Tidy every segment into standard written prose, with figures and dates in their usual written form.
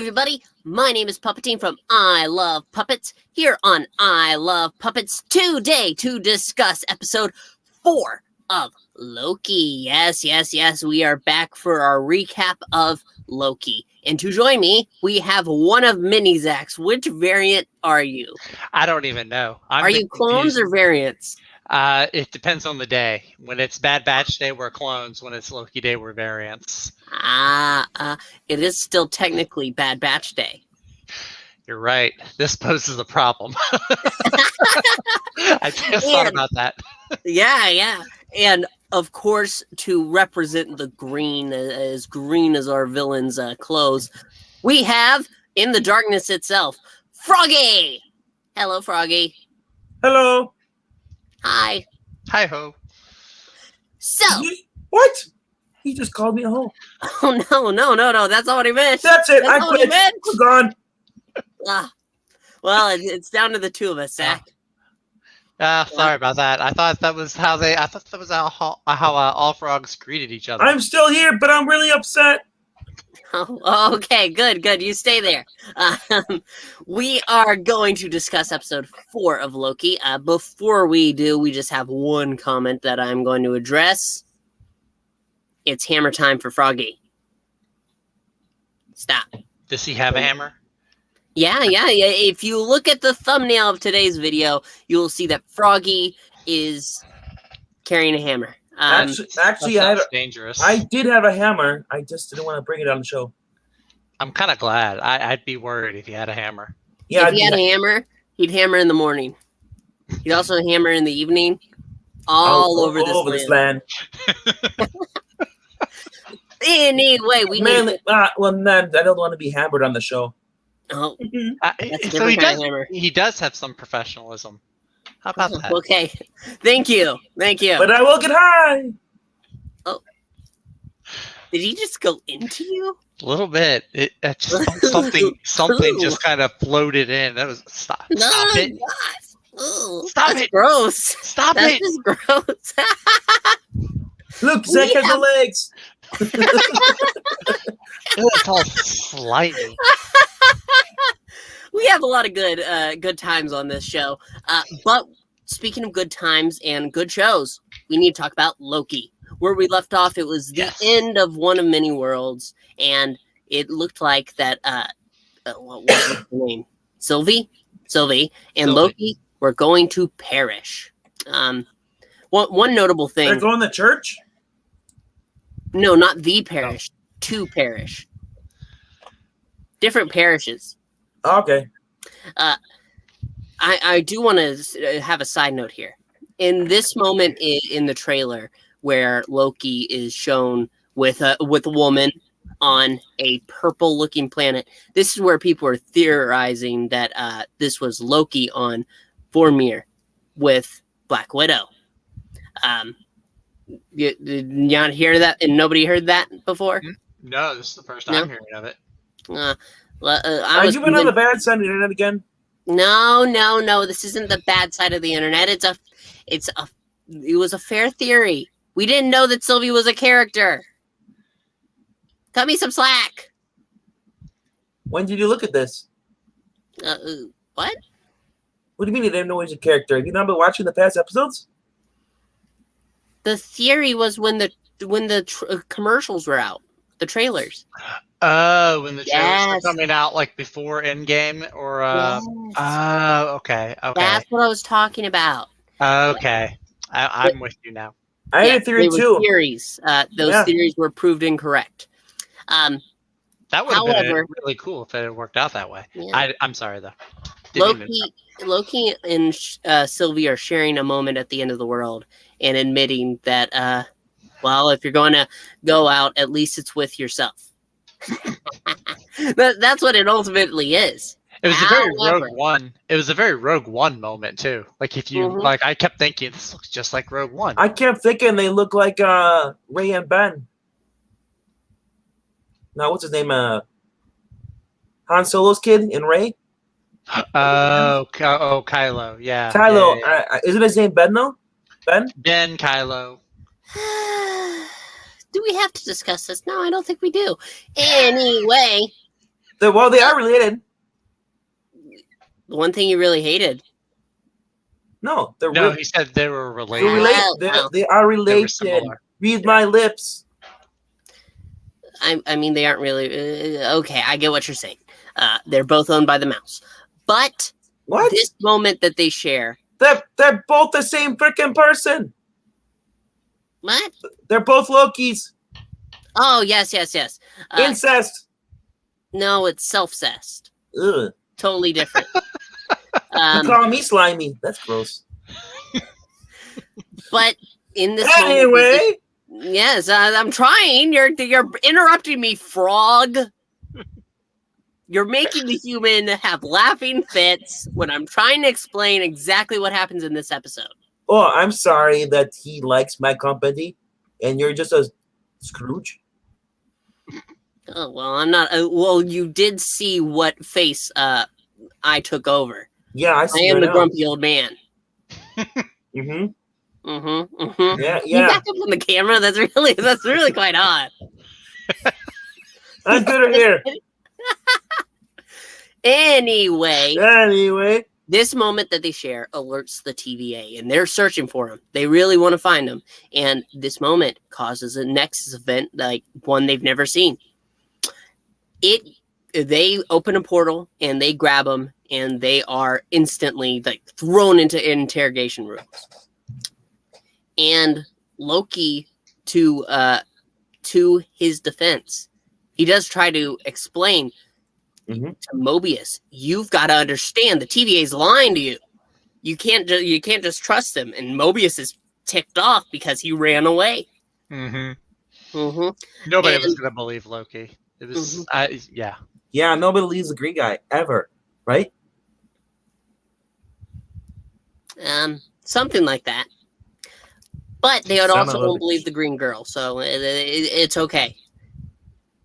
everybody, my name is Puppetine from I Love Puppets, here on I Love Puppets today to discuss episode 4 of Loki. Yes, we are back for our recap of Loki. And to join me, we have one of many Zacks. Which variant are you? I don't even know. Are you clones or variants? It depends on the day. When it's Bad Batch Day, we're clones. When it's Loki Day, we're variants. It is still technically Bad Batch Day. You're right. This poses a problem. I just thought about that. Yeah. And of course, to represent the green as our villain's clothes, we have, in the darkness itself, Froggy! Hello, Froggy. Hello. Hi. Hi-ho. So. What? He just called me a hoe. Oh, no. That's not what he meant. That's it. I quit. I'm gone. Well, it's down to the two of us, Zach. Sorry about that. I thought that was how all frogs greeted each other. I'm still here, but I'm really upset. Oh, okay, good. You stay there. We are going to discuss episode 4 of Loki. Before we do, we just have one comment that I'm going to address. It's hammer time for Froggy. Stop. Does he have a hammer? Yeah. If you look at the thumbnail of today's video, you will see that Froggy is carrying a hammer. Actually, dangerous. I did have a hammer. I just didn't want to bring it on the show. I'm kind of glad. I'd be worried if he had a hammer. Yeah, if he had a hammer, he'd hammer in the morning. He'd also hammer in the evening. All over this land. Anyway, I don't want to be hammered on the show. Oh, so he does have some professionalism. How about that? Okay, thank you. But I will get high. Oh, did he just go into you? A little bit. Something just kind of floated in. That was stop it. Ooh, Stop that's it. Gross. Stop that's it. Just gross. Look, Zach has the legs. It's all slimy. We have a lot of good times on this show. But speaking of good times and good shows, we need to talk about Loki. Where we left off, it was the end of one of many worlds, and it looked like that. What was her name? Sylvie, and Loki were going to perish. One notable thing. They're going to church? No, not the parish. To perish. Different parishes. Okay. I do want to have a side note here. In this moment in the trailer where Loki is shown with a woman on a purple-looking planet, this is where people are theorizing that this was Loki on Vormir with Black Widow. Did you not hear that? And nobody heard that before? No, this is the first time hearing of it. Are you on the bad side of the internet again? No. This isn't the bad side of the internet. It was a fair theory. We didn't know that Sylvie was a character. Cut me some slack. When did you look at this? What? What do you mean you didn't know he was a character? Have you not been watching the past episodes? The theory was when the commercials were out, the trailers. Oh, when the trailers were coming out, like before Endgame, or okay. That's what I was talking about. Okay, I'm with you now. I had a theory too. Theories. Those theories were proved incorrect. That would have been really cool if it had worked out that way. Yeah. I'm sorry though. Loki and Sylvia are sharing a moment at the end of the world and admitting that, if you're going to go out, at least it's with yourself. That's what it ultimately is. It was a very Rogue One. It was a very Rogue One moment too. Like if you I kept thinking this looks just like Rogue One. I kept thinking they look like Rey and Ben. Now what's his name? Han Solo's kid in Rey. Kylo. Yeah. Kylo. Yeah. Isn't his name Ben though? Ben Kylo. Do we have to discuss this? No, I don't think we do. Anyway, They are related. The one thing you really hated. No, he said they were related. They are related. Read my lips. I mean, they aren't really... okay, I get what you're saying. They're both owned by the mouse. But what? This moment that they share... They're both the same freaking person. What? They're both Lokis. Oh, yes. Incest. No, it's self-cessed. Ugh. Totally different. You call me slimy. That's gross. But in this anyway... moment, yes, I'm trying. You're interrupting me, Frog. You're making the human have laughing fits when I'm trying to explain exactly what happens in this episode. Oh, I'm sorry that he likes my company, and you're just a Scrooge. Oh, well, I'm not. Well, you did see what face I took over. Yeah, I see. I am the grumpy old man. Mm-hmm. Mm-hmm. Mm-hmm. Yeah. You back up on the camera. That's really quite odd. I'm good here. Anyway, this moment that they share alerts the TVA, and they're searching for him. They really want to find him, and this moment causes a Nexus event like one they've never seen. They open a portal and they grab him, and they are instantly like thrown into interrogation rooms. And Loki, to his defense, he does try to explain to Mobius, you've got to understand the TVA's lying to you. You can't just trust them. And Mobius is ticked off because he ran away. Mm-hmm. Mm-hmm. Nobody was going to believe Loki. It was, yeah. Yeah, nobody believes the green guy ever, right? Something like that. But they would also won't believe the green girl, so it's okay.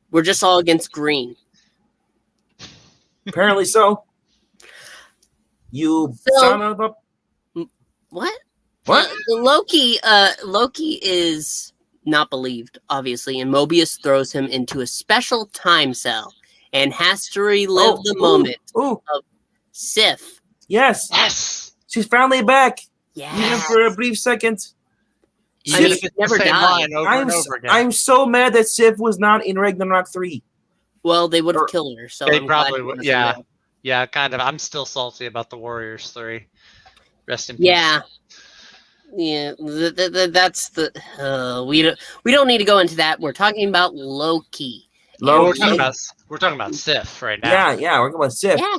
We're just all against green. Apparently so. You son of a... What? What? Loki is not believed, obviously, and Mobius throws him into a special time cell and has to relive the moment of Sif. Yes. She's finally back. Yeah. Even for a brief second. She never died. I'm so mad that Sif was not in Ragnarok 3. Well, they would have killed her. So they probably would. Yeah. Yeah, kind of. I'm still salty about the Warriors 3. Rest in peace. Yeah. Yeah, that's the. We don't need to go into that. We're talking about Loki. We're talking about Sif right now. Yeah, we're talking about Sif. Yeah.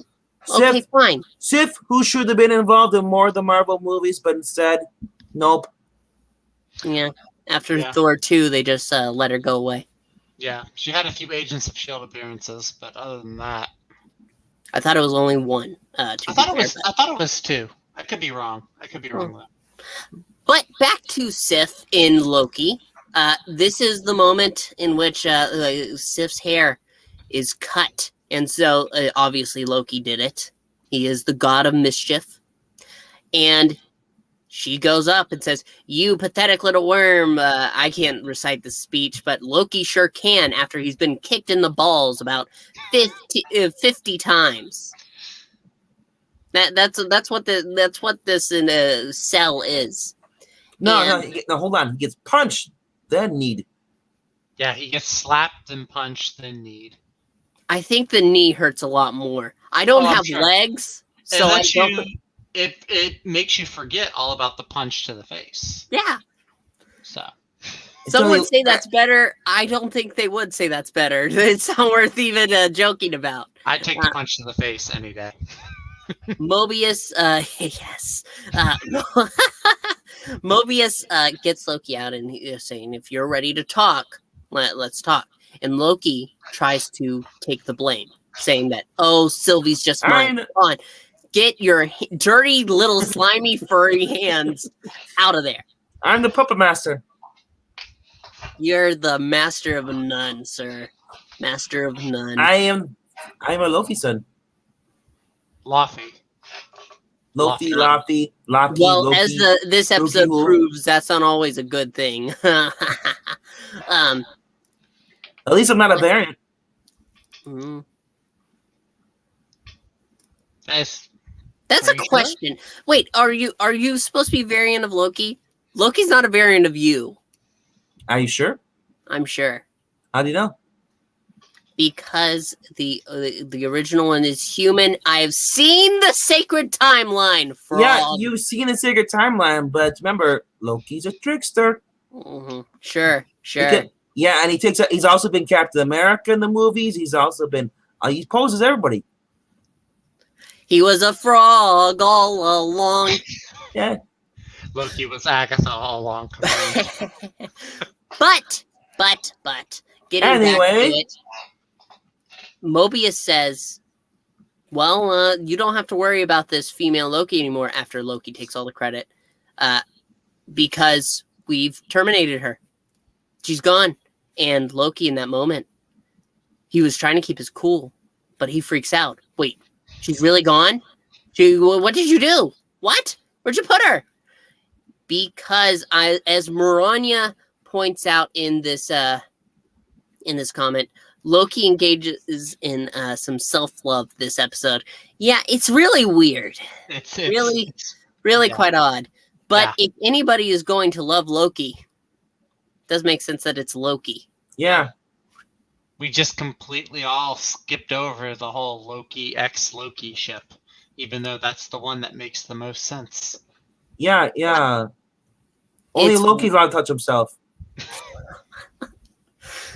Okay, fine. Sif, who should have been involved in more of the Marvel movies, but instead, nope. Yeah. After Thor 2, they just let her go away. Yeah, she had a few Agents of S.H.I.E.L.D. appearances, but other than that, I thought it was only one. I thought it was 2. I could be wrong. Though. But back to Sif in Loki. This is the moment in which Sif's hair is cut, and so obviously Loki did it. He is the god of mischief, and she goes up and says, "You pathetic little worm." I can't recite the speech, but Loki sure can after he's been kicked in the balls about 50 times. That's what this in a cell is. No, hold on. He gets punched, then kneed. Yeah, he gets slapped and punched, then kneed. I think the knee hurts a lot more. I don't have legs, so it makes you forget all about the punch to the face. Yeah. So some would say that's better. I don't think they would say that's better. It's not worth even joking about. I'd take the punch to the face any day. Mobius, yes. Mobius gets Loki out and he's saying, if you're ready to talk, let's talk. And Loki tries to take the blame, saying that, Sylvie's just mine. Come on, get your dirty little slimy furry hands out of there. I'm the puppet master. You're the master of none, sir. Master of none. I'm a Loki son. Loki. Well, Loki, as this episode proves, that's not always a good thing. At least I'm not a variant. That's a question. Sure? Wait, are you supposed to be a variant of Loki? Loki's not a variant of you. Are you sure? I'm sure. How do you know? Because the original one is human. I have seen the sacred timeline. Frog. Yeah, you've seen the sacred timeline, but remember, Loki's a trickster. Mm-hmm. Sure. And he's also been Captain America in the movies. He's also been he poses everybody. He was a frog all along. Yeah. Loki was Agatha all along. But getting back to it. Mobius says, well, you don't have to worry about this female Loki anymore after Loki takes all the credit because we've terminated her. She's gone. And Loki, in that moment, he was trying to keep his cool, but he freaks out. Wait, she's really gone? What did you do? What? Where'd you put her? Because as Maranya points out in this comment, Loki engages in some self-love this episode. Yeah, it's really weird. It's really quite odd. But if anybody is going to love Loki, it does make sense that it's Loki. Yeah. We just completely all skipped over the whole Loki X Loki ship, even though that's the one that makes the most sense. Yeah. Only Loki's allowed to touch himself.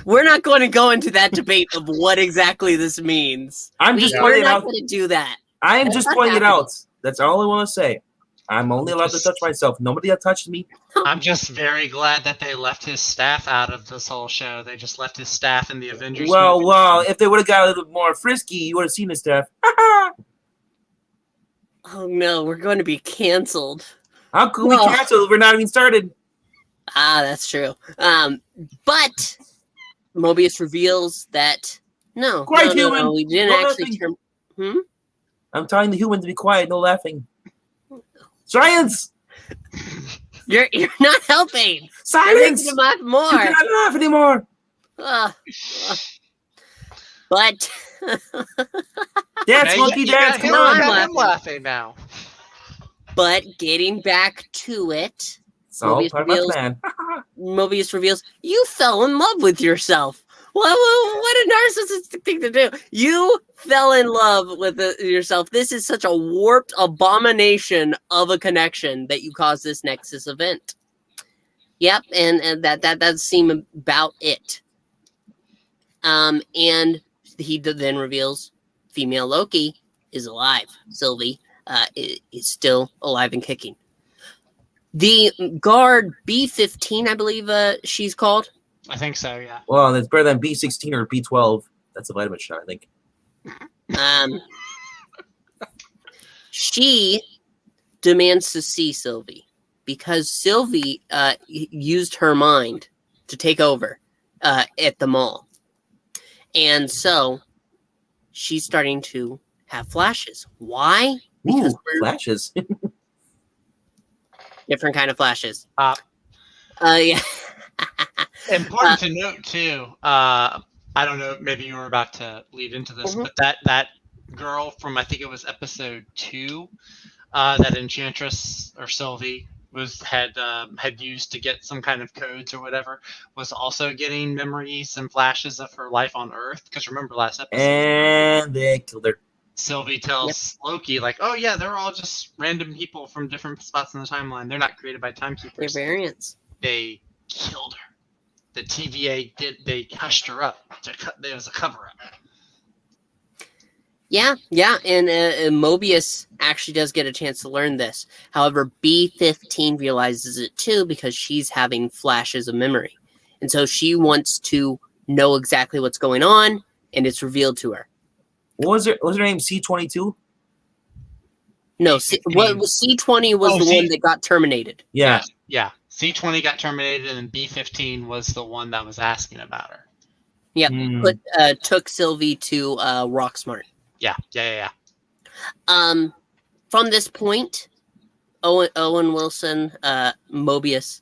We're not going to go into that debate of what exactly this means. We're not going to do that. I am just pointing it out. That's all I want to say. I'm only allowed to touch myself. Nobody has touched me. I'm just very glad that they left his staff out of this whole show. They just left his staff in the Avengers. Well, if they would have got a little bit more frisky, you would have seen his staff. Oh no, we're going to be canceled. How could we cancel? We're not even started. That's true. But Mobius reveals that no, we didn't actually turn. I'm telling the humans to be quiet, no laughing. Science! You're not helping. Silence! You're making them laugh more. You cannot laugh anymore. But dance, monkey dance. Come on, I'm laughing now. But getting back to it, Mobius reveals you fell in love with yourself. What a narcissistic thing to do. You fell in love with yourself. This is such a warped abomination of a connection that you caused this Nexus event. Yep, and that seemed about it. And he then reveals female Loki is alive. Sylvie is still alive and kicking. The guard B-15, I believe she's called. I think so, yeah. Well, it's better than B-16 or B-12. That's a vitamin shot, I think. She demands to see Sylvie because Sylvie used her mind to take over at the mall. And so she's starting to have flashes. Why? Because flashes. Different kind of flashes. Yeah. Important to note too. I don't know. Maybe you were about to lead into this, but that girl from I think it was episode 2, that Enchantress or Sylvie had used to get some kind of codes or whatever, was also getting memories and flashes of her life on Earth. Because remember last episode, and they killed her. Sylvie tells Loki, like, "Oh yeah, they're all just random people from different spots in the timeline. They're not created by timekeepers. They're variants. They killed her. The TVA they hushed her up. There was a cover-up." Yeah, and Mobius actually does get a chance to learn this. However, B-15 realizes it too because she's having flashes of memory. And so she wants to know exactly what's going on, and it's revealed to her. What was her name? C-22? No, C-20 was the one that got terminated. Yeah. C-20 got terminated, and B-15 was the one that was asking about her. Yep, took Sylvie to Rocksmart. Yeah. From this point, Owen Wilson, Mobius,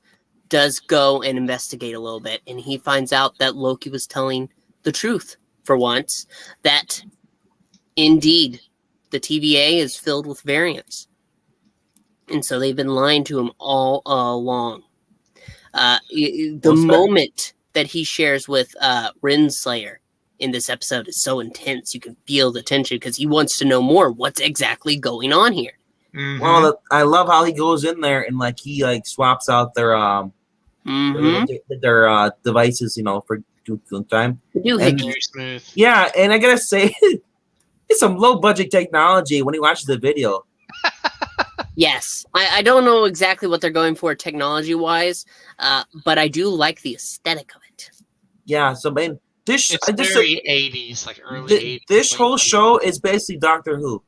does go and investigate a little bit, and he finds out that Loki was telling the truth for once, that indeed the TVA is filled with variants. And so they've been lying to him all along. The moment that he shares with Renslayer in this episode is so intense. You can feel the tension because he wants to know more. What's exactly going on here? Mhm. Well, I love how he goes in there and like he like swaps out their their devices, you know, for doing time. Very smooth. Yeah, and I gotta say, it's some low budget technology when he watches the video. Yes, I don't know exactly what they're going for technology wise, but I do like the aesthetic of it. Yeah, so man, this It's very 80s, like early 80s. this whole show is basically Doctor Who.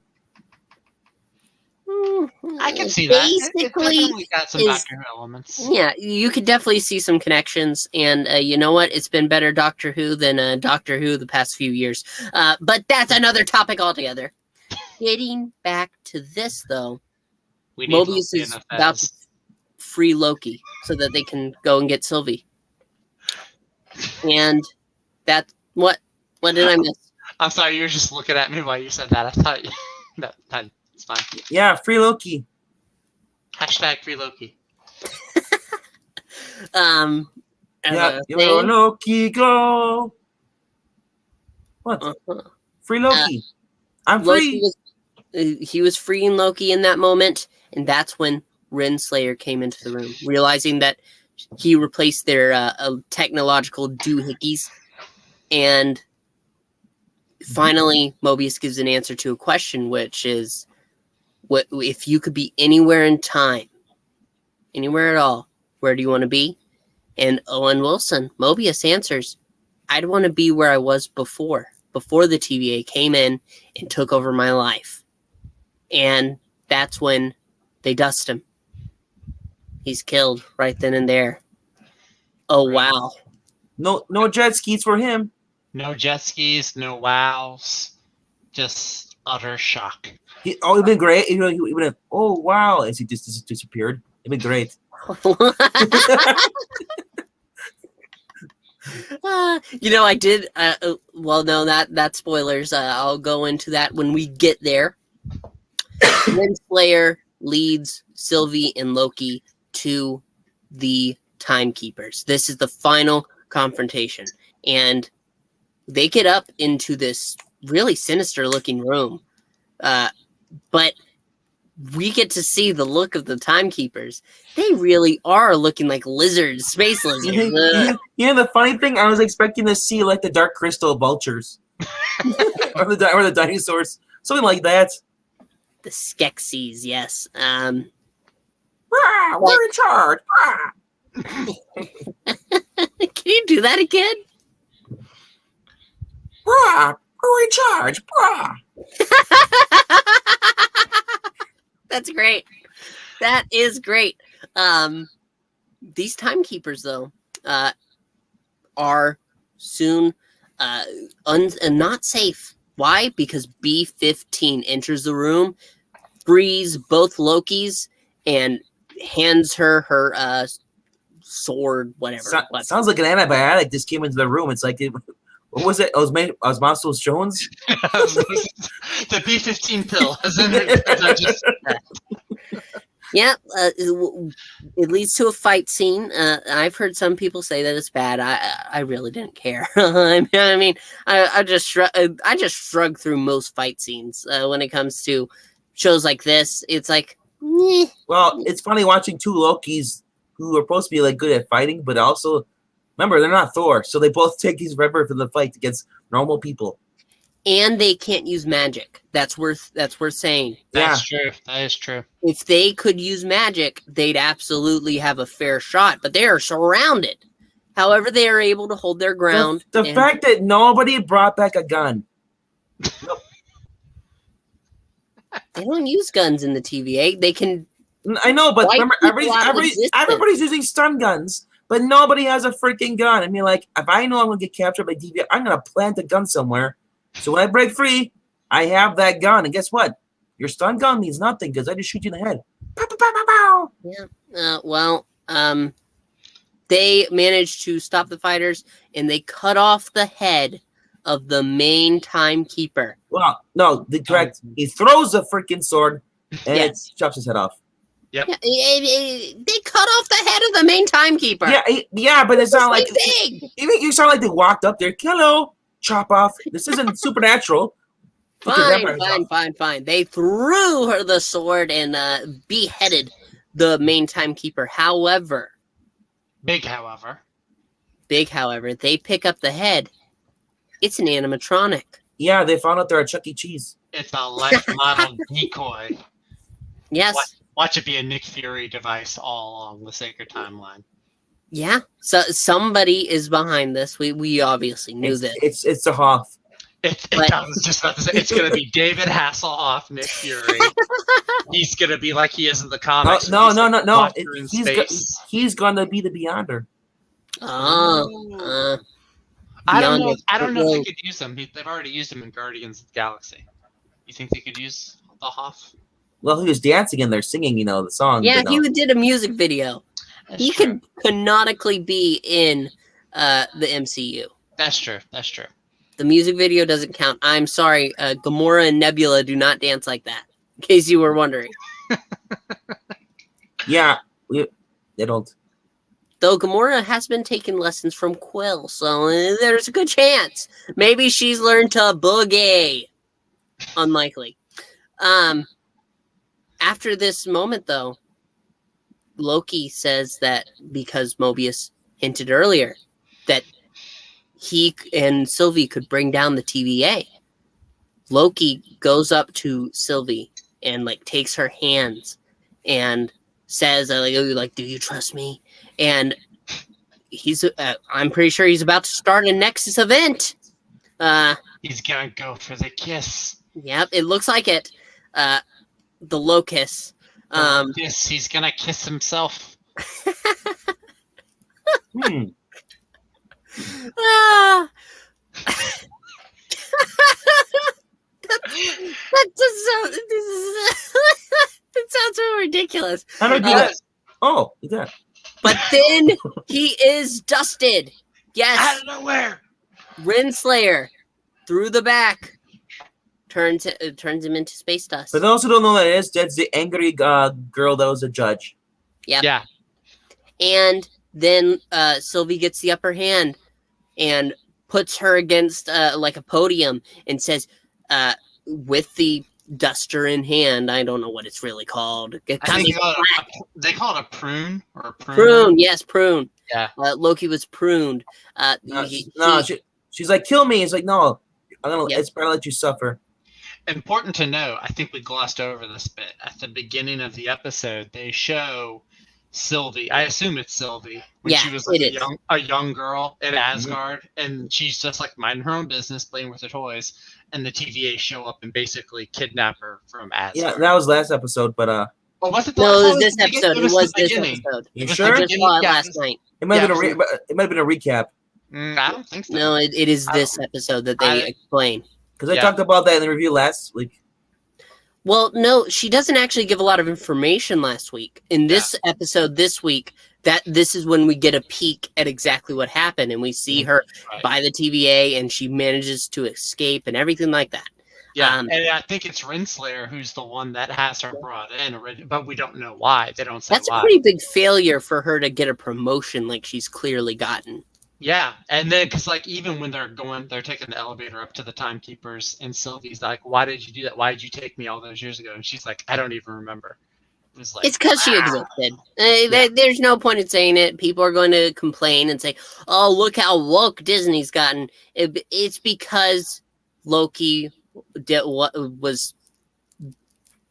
I can see that. It Basically, definitely got some Doctor Who elements. yeah, you could definitely see some connections, and you know what? It's been better Doctor Who than Doctor Who the past few years. But that's another topic altogether. Getting back to this, though, Mobius is about to free Loki so that they can go and get Sylvie. And that what did I miss? I'm sorry, you were just looking at me while you said that. I thought it's fine. Yeah, free Loki. Hashtag free Loki. Yeah, yo, Loki, go. What? Free Loki. I'm free. He was freeing Loki in that moment, and that's when Renslayer came into the room, realizing that he replaced their technological doohickeys. And finally, Mobius gives an answer to a question, which is, what if you could be anywhere in time, anywhere at all, where do you want to be? And Owen Wilson, Mobius, answers, I'd want to be where I was before the TVA came in and took over my life. And that's when they dust him. He's killed right then and there. Oh, right. Wow. No jet skis for him. No jet skis, no wows. Just utter shock. It'd been great. He would have, oh, wow, as he just disappeared. It'd been great. I did. Well, no, that's spoilers. I'll go into that when we get there. Renslayer leads Sylvie and Loki to the Timekeepers. This is the final confrontation, and they get up into this really sinister-looking room. But we get to see the look of the Timekeepers. They really are looking like lizards, space lizards. The funny thing, I was expecting to see like the Dark Crystal vultures, or the dinosaurs, something like that. The Skeksis, yes. We're in charge. Can you do that again? We're in charge. That's great. That is great. These Timekeepers, though, are soon not safe. Why? Because B-15 enters the room, frees both Lokis, and hands her sword, whatever. Sounds like an antibiotic just came into the room. It's like, what was it? Osmosis Jones? The B-15 pill. Yeah, it leads to a fight scene. I've heard some people say that it's bad. I really didn't care. I mean, I just shrug through most fight scenes when it comes to shows like this. It's like, meh. Well, it's funny watching two Lokis who are supposed to be like good at fighting, but also remember they're not Thor, so they both take these forever for the fight against normal people. And they can't use magic. That's worth saying. That's true. That is true. If they could use magic, they'd absolutely have a fair shot. But they are surrounded. However, they are able to hold their ground. The fact that nobody brought back a gun. They don't use guns in the TVA. They can. I know, but remember, everybody's using stun guns, but nobody has a freaking gun. I mean, like, if I know I'm going to get captured by TVA, I'm going to plant a gun somewhere. So when I break free, I have that gun. And guess what? Your stun gun means nothing because I just shoot you in the head. Pow, pow, pow, pow, pow. Yeah. They managed to stop the fighters, and they cut off the head of the main timekeeper. Well, no, he throws the freaking sword and it chops his head off. Yep. Yeah, they cut off the head of the main timekeeper. Yeah, but it's not like big. Even you sound like they walked up there. Hello, chop off. This isn't supernatural. Fine. They threw her the sword and beheaded the main timekeeper. Big however, they pick up the head. It's an animatronic. Yeah, they found out they're at Chuck E. Cheese. it's a life model decoy. Yes. Watch it be a Nick Fury device all along the Sacred Timeline. Yeah. So somebody is behind this. We obviously knew this. It's a Hoff. I was just about to say, it's going to be David Hasselhoff, Nick Fury. He's going to be like he is in the comics. No. He's going to be the Beyonder. I don't know if they could use him. They've already used him in Guardians of the Galaxy. You think they could use the Hoff? Well, he was dancing in there, singing, the song. Yeah, he did a music video. He could canonically be in the MCU. That's true. The music video doesn't count. I'm sorry. Gamora and Nebula do not dance like that, in case you were wondering. Yeah, they don't. Though Gamora has been taking lessons from Quill, so there's a good chance. Maybe she's learned to boogie. Unlikely. After this moment, though, Loki says that because Mobius hinted earlier that he and Sylvie could bring down the TVA, Loki goes up to Sylvie and takes her hands and says, do you trust me? And he's I'm pretty sure he's about to start a Nexus event. He's gonna go for the kiss. Yep, it looks like it. The locust. Yes, he's gonna kiss himself. That sounds so ridiculous. I don't do that. Oh, you did. But then he is dusted. Yes. Out of nowhere. Renslayer through the back turns him into space dust. For those who don't know what that is, that's the angry girl that was a judge. Yep. Yeah. And then Sylvie gets the upper hand and puts her against a podium and says, with the duster in hand, I don't know what it's really called. They call it a prune or a prune. Prune, yes, prune. Yeah. Loki was pruned. She's like, kill me. He's like, no, it's better to let you suffer. Important to note, I think we glossed over this bit. At the beginning of the episode, they show Sylvie. I assume it's Sylvie. When she was a young girl in Asgard, and she's just minding her own business, playing with her toys, and the TVA show up and basically kidnap her from Asgard. Yeah, that was last episode, but Oh, was it? No, it was this episode. It was this episode. You sure? I just saw it last night. It might have been a recap. I don't think so. No, it is this episode that they explain. Because I talked about that in the review last week. Well, no, she doesn't actually give a lot of information last week. In this episode this week, this is when we get a peek at exactly what happened, and we see her by the TVA, and she manages to escape and everything like that. Yeah, and I think it's Renslayer who's the one that has her brought in, but we don't know why. They don't say That's why. a pretty big failure for her to get a promotion like she's clearly gotten. Yeah, and then because even when they're taking the elevator up to the timekeepers, and Sylvie's like, "Why did you do that? Why did you take me all those years ago?" And she's like, "I don't even remember." It's because she existed. There's no point in saying it. People are going to complain and say, "Oh, look how woke Disney's gotten." It's because Loki was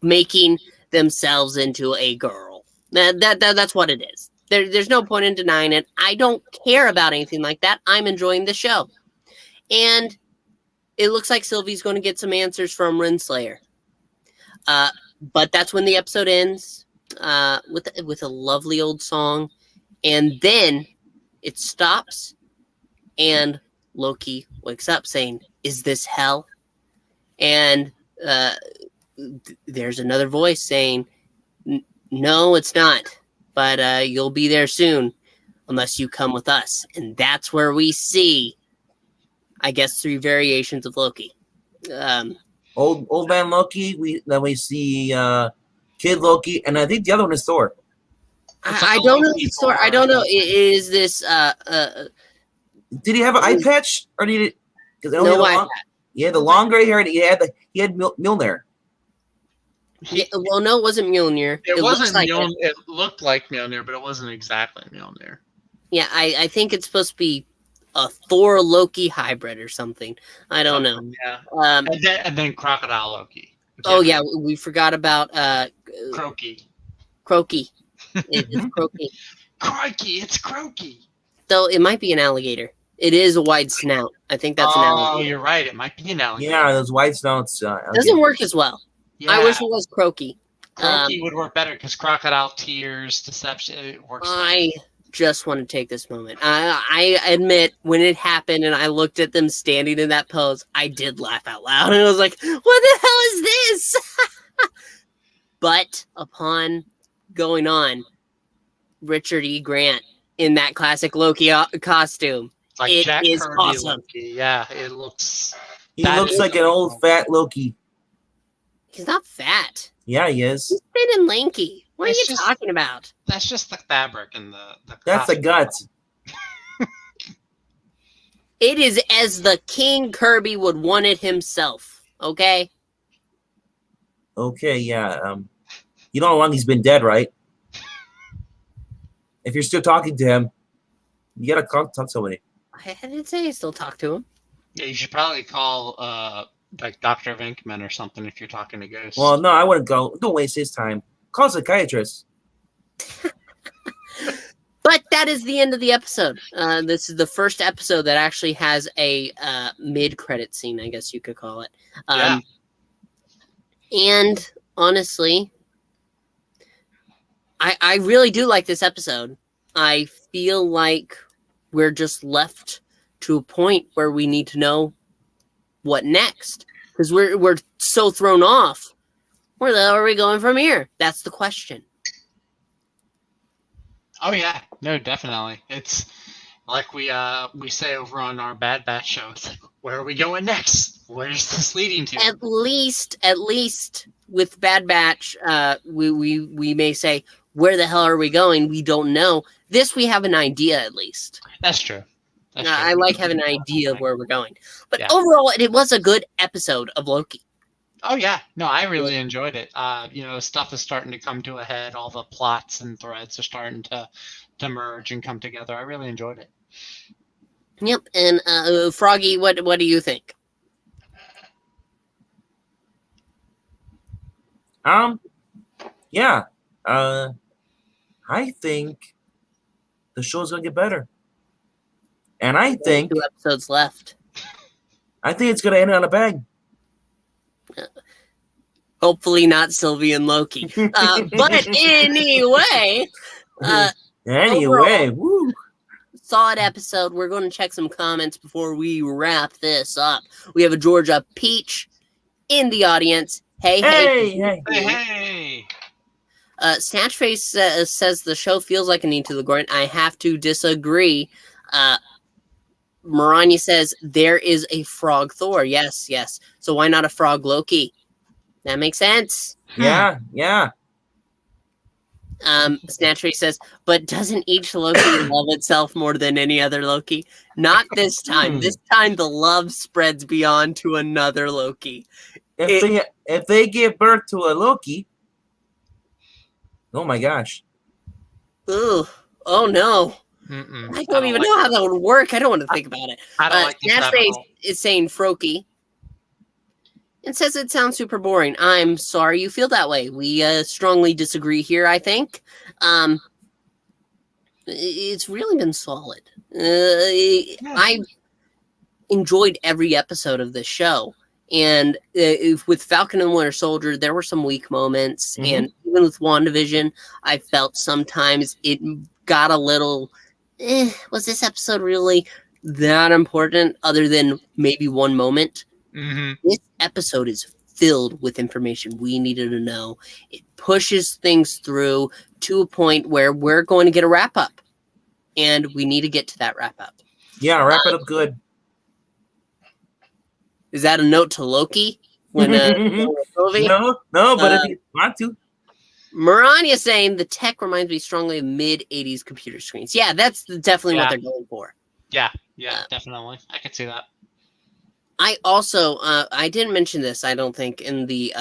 making themselves into a girl. That's what it is. There's no point in denying it. I don't care about anything like that. I'm enjoying the show. And it looks like Sylvie's going to get some answers from Renslayer. But that's when the episode ends with a lovely old song. And then it stops and Loki wakes up saying, "Is this hell?" And there's another voice saying, "No, it's not. But you'll be there soon unless you come with us." And that's where we see I guess 3 variations of Loki. Old man Loki. We see Kid Loki, and I think the other one is Thor. I don't know the Thor. I don't know. Is this Did he have an eye patch, or did he? Because no eye patch. He had the long gray hair, and he had Mjolnir. Yeah, well, no, it wasn't Mjolnir. It wasn't Mjolnir. It looked like Mjolnir, but it wasn't exactly Mjolnir. Yeah, I think it's supposed to be a Thor Loki hybrid or something. I don't know. Yeah. And then Crocodile Loki. Oh yeah, we forgot about Croaky. Croaky. It is Croaky. Crikey, it's Croaky. Though it might be an alligator. It is a wide snout. I think that's an alligator. Oh, you're right. It might be an alligator. Yeah, those wide snouts. Doesn't work as well. Yeah. I wish it was Croaky. Croaky would work better because crocodile tears, deception, it works. I just want to take this moment. I admit when it happened and I looked at them standing in that pose, I did laugh out loud. And I was like, what the hell is this? But upon going on, Richard E. Grant in that classic Loki costume. Like it Jack is Kirby awesome. Loki. Yeah, it looks... He looks like an old fat Loki. He's not fat. Yeah, he is. He's thin and lanky. What are you talking about? That's just the fabric and the That's the gut. It is as the King Kirby would want it himself. Okay? Okay, yeah. You know how long he's been dead, right? If you're still talking to him, you gotta talk to somebody. I didn't say I still talk to him. Yeah, you should probably call like Dr. Venkman or something if you're talking to ghosts. Well, no, I wouldn't go. Don't waste his time. Call a psychiatrist. But that is the end of the episode. This is the first episode that actually has a mid-credit scene, I guess you could call it. Yeah. And honestly, I really do like this episode. I feel like we're just left to a point where we need to know what next, because we're so thrown off. Where the hell are we going from here? That's the question. Oh yeah, no, definitely. It's like we say over on our Bad Batch show. It's like, where are we going next? Where's this leading to? At least with Bad Batch, we may say, where the hell are we going? We don't know. This we have an idea at least. That's true. I like having an idea of where we're going. But overall, it was a good episode of Loki. Oh yeah, no, I really enjoyed it. Stuff is starting to come to a head. All the plots and threads are starting to merge and come together. I really enjoyed it. Yep. And Froggy, what do you think? Yeah. I think the show's gonna get better. And I think 2 episodes left. I think it's gonna end on a bang. Hopefully not Sylvia and Loki. But anyway. Overall, woo. Solid episode. We're going to check some comments before we wrap this up. We have a Georgia Peach in the audience. Hey. Snatchface says the show feels like a knee to the groin. I have to disagree. Maranya says there is a frog Thor. Yes. So why not a frog Loki? That makes sense. Yeah. Snatchface says, but doesn't each Loki love itself more than any other Loki? Not this time. This time the love spreads beyond to another Loki. If they give birth to a Loki, oh my gosh. Ooh. Oh no. I don't even know how that would work. I don't want to think about it. I don't like Snatchface is saying Froggy and says it sounds super boring. I'm sorry you feel that way. We strongly disagree here, I think. It's really been solid. I've enjoyed every episode of this show. And with Falcon and Winter Soldier, there were some weak moments. And even with WandaVision, I felt sometimes it got a little... was this episode really that important other than maybe one moment? This episode is filled with information we needed to know. It pushes things through to a point where we're going to get a wrap up, and we need to get to that wrap up. Yeah, wrap it up good. Is that a note to Loki? When no, but if you want to. Marania saying the tech reminds me strongly of mid-'80s computer screens. Yeah, that's definitely what they're going for. Yeah, definitely. I could see that. I also, I didn't mention this, I don't think, in the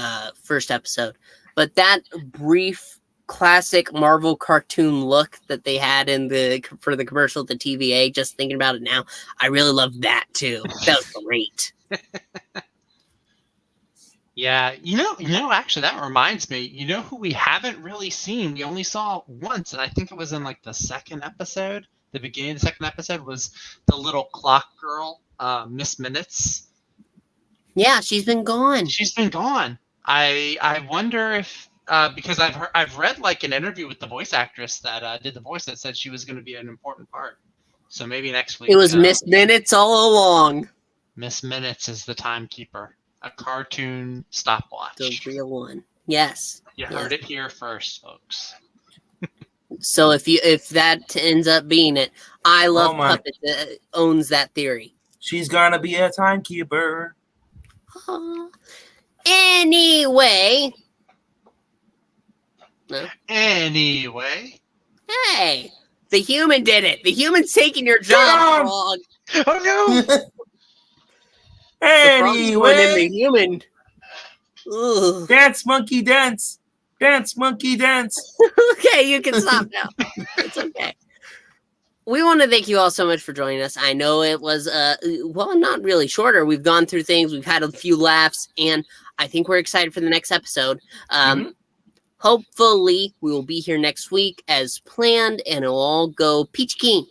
first episode, but that brief classic Marvel cartoon look that they had for the commercial at the TVA, just thinking about it now, I really love that too. That was great. Yeah, actually, that reminds me. You know who we haven't really seen? We only saw once, and I think it was in like the second episode. The beginning of the second episode was the little clock girl, Miss Minutes. Yeah, she's been gone. She's been gone. I wonder if because I've read like an interview with the voice actress that did the voice that said she was going to be an important part. So maybe next week. It was Miss Minutes all along. Miss Minutes is the timekeeper. A cartoon stopwatch. The real one. Yes. You heard it here first, folks. So if that ends up being it, I Love Puppets owns that theory. She's gonna be a timekeeper. Anyway. No? Anyway. Hey, the human did it. The human's taking your job, Frog. Oh no! Anyway, the human. Ugh. Dance, monkey, dance. Dance, monkey, dance. Okay, you can stop now. It's okay. We want to thank you all so much for joining us. I know it was, not really shorter. We've gone through things. We've had a few laughs, and I think we're excited for the next episode. Hopefully, we will be here next week as planned, and it'll all go peachy keen.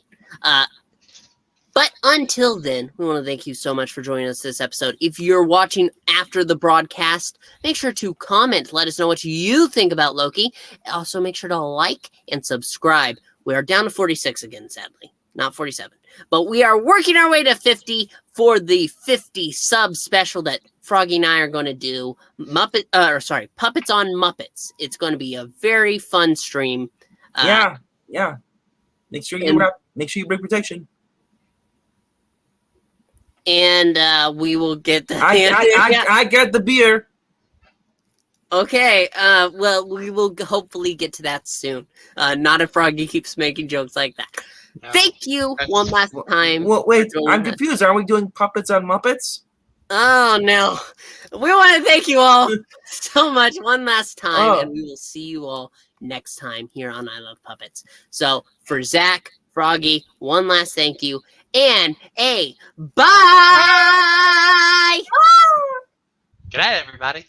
But until then, we want to thank you so much for joining us this episode. If you're watching after the broadcast, make sure to comment. Let us know what you think about Loki. Also, make sure to like and subscribe. We are down to 46 again, sadly. Not 47. But we are working our way to 50 for the 50 sub special that Froggy and I are going to do. Puppets on Muppets. It's going to be a very fun stream. Yeah. Make sure you bring protection. And we will get the. I got the beer. Okay. Well, we will hopefully get to that soon. Not if Froggy keeps making jokes like that. No, thank you one last time. Well, wait, I'm confused. Are we doing puppets on Muppets? Oh no! We want to thank you all so much one last time, and we will see you all next time here on I Love Puppets. So for Zach, Froggy, one last thank you. And a bye! Good night, everybody.